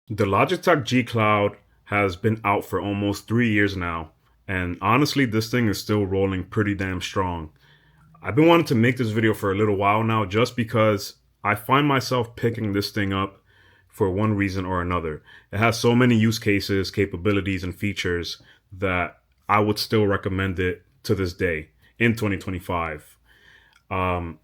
The Logitech G-Cloud has been out for almost 3 years now, and honestly, this thing is still rolling pretty damn strong. I've been wanting to make this video for a little while now just because I find myself picking this thing up for one reason or another. It has so many use cases, capabilities, and features that I would still recommend it to this day in 2025. Um,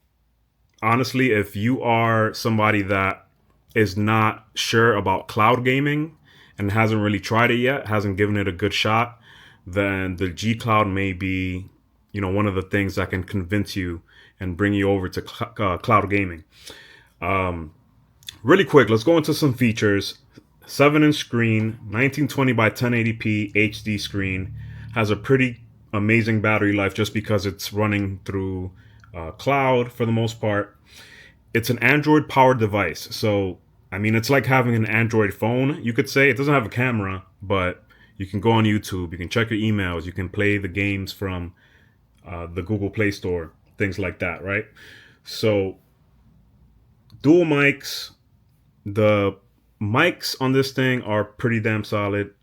Honestly, if you are somebody that is not sure about cloud gaming and hasn't really tried it yet, hasn't given it a good shot, then the G Cloud may be, one of the things that can convince you and bring you over to cloud gaming. Um, Really quick, let's go into some features. 7-inch screen, 1920 by 1080p HD screen, has a pretty amazing battery life just because it's running through cloud for the most part. It's an Android powered device. So, I mean, it's like having an Android phone, you could say. It doesn't have a camera, but you can go on YouTube, you can check your emails, you can play the games from the Google Play Store, things like that, right? So, dual mics. The mics on this thing are pretty damn solid.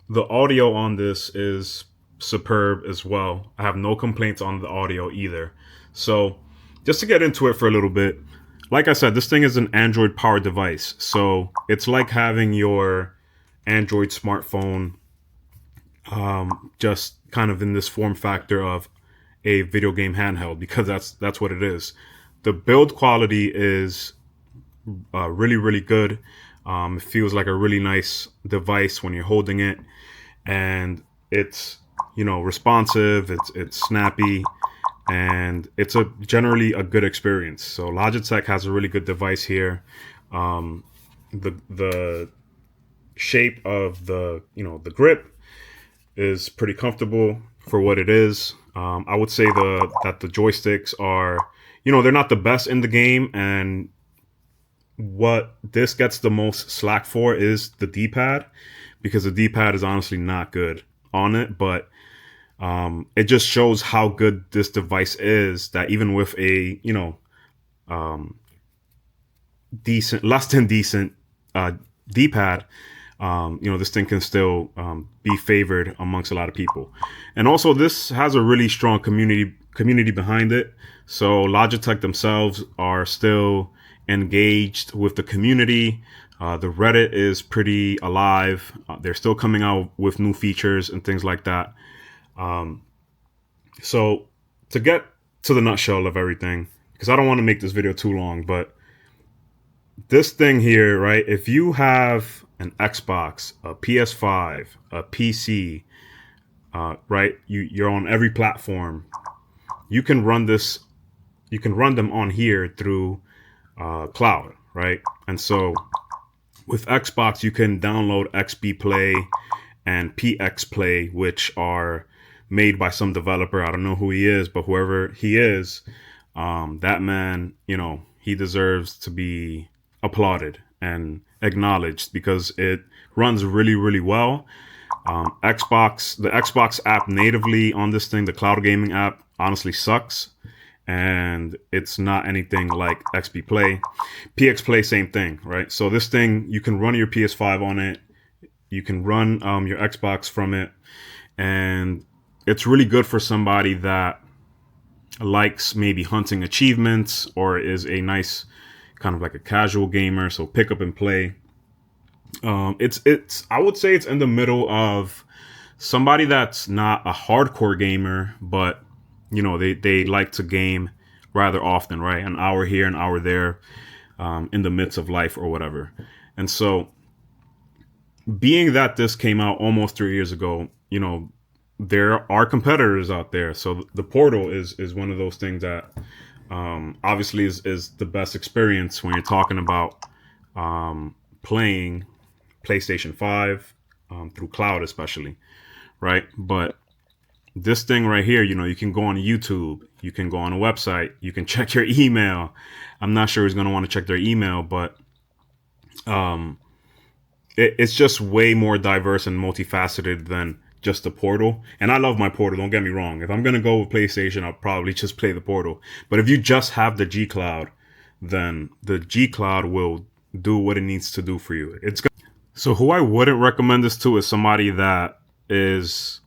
The audio on this is superb as well. I have no complaints on the audio either. So, just to get into it for a little bit, like I said, this thing is an Android powered device. So, it's like having your Android smartphone just kind of in this form factor of a video game handheld because that's what it is. The build quality is really really good. It feels like a really nice device when you're holding it, and it's responsive. It's snappy, and it's a generally a good experience. So Logitech has a really good device here. The shape of the grip is pretty comfortable for what it is. I would say that the joysticks are they're not the best in the game, and what this gets the most slack for is the D-pad because the D-pad is honestly not good on it, but it just shows how good this device is that even with a um, decent, less than decent D-pad, this thing can still be favored amongst a lot of people. And also, this has a really strong community behind it. So Logitech themselves are still engaged with the community. The Reddit is pretty alive. They're still coming out with new features and things like that. So to get to the nutshell of everything, because I don't want to make this video too long, but this thing here, right? If you have an Xbox, a PS5, a PC, right? You're on every platform. You can run this. You can run them on here through cloud, right? And so with Xbox, you can download XB Play and PX Play, which are made by some developer. I don't know who he is, but whoever he is, that man, he deserves to be applauded and acknowledged because it runs really, really well. The Xbox app natively on this thing, the cloud gaming app, honestly sucks, and it's not anything like XP Play. PX Play, same thing, right? So this thing, you can run your PS5 on it, you can run your Xbox from it, and it's really good for somebody that likes maybe hunting achievements or is a nice kind of like a casual gamer. So pick up and play. It's I would say it's in the middle of somebody that's not a hardcore gamer, but they like to game rather often, right? An hour here, an hour there, in the midst of life or whatever. And so, being that this came out almost 3 years ago, there are competitors out there. So the Portal is one of those things that obviously is the best experience when you're talking about playing PlayStation 5 through cloud, especially, right? But this thing right here, you can go on YouTube, you can go on a website, you can check your email. I'm not sure who's going to want to check their email, but it's just way more diverse and multifaceted than just the Portal. And I love my Portal, don't get me wrong. If I'm going to go with PlayStation, I'll probably just play the Portal. But if you just have the G Cloud, then the G Cloud will do what it needs to do for you. So who I wouldn't recommend this to is somebody that is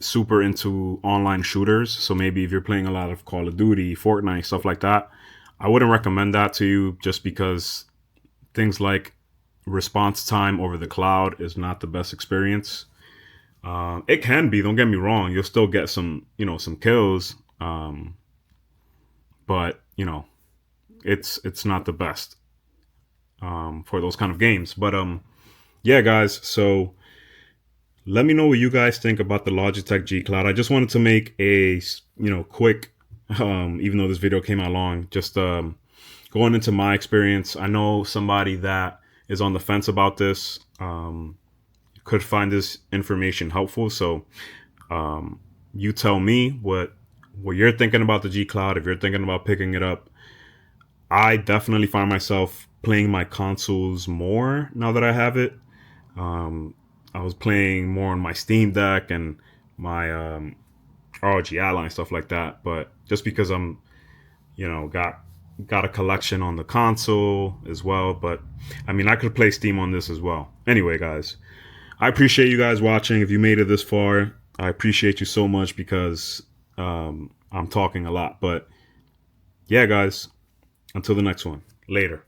super into online shooters. So maybe if you're playing a lot of Call of Duty, Fortnite, stuff like that, I wouldn't recommend that to you just because things like response time over the cloud is not the best experience. It can be, don't get me wrong, you'll still get some kills, but it's not the best for those kind of games. But yeah, guys. So let me know what you guys think about the Logitech G Cloud. I just wanted to make a quick, even though this video came out long, just going into my experience. I know somebody that is on the fence about this could find this information helpful. So you tell me what you're thinking about the G Cloud. If you're thinking about picking it up, I definitely find myself playing my consoles more now that I have it. I was playing more on my Steam Deck and my ROG Ally, stuff like that. But just because I'm, got a collection on the console as well. But I mean, I could play Steam on this as well. Anyway, guys, I appreciate you guys watching. If you made it this far, I appreciate you so much because I'm talking a lot. But yeah, guys, until the next one. Later.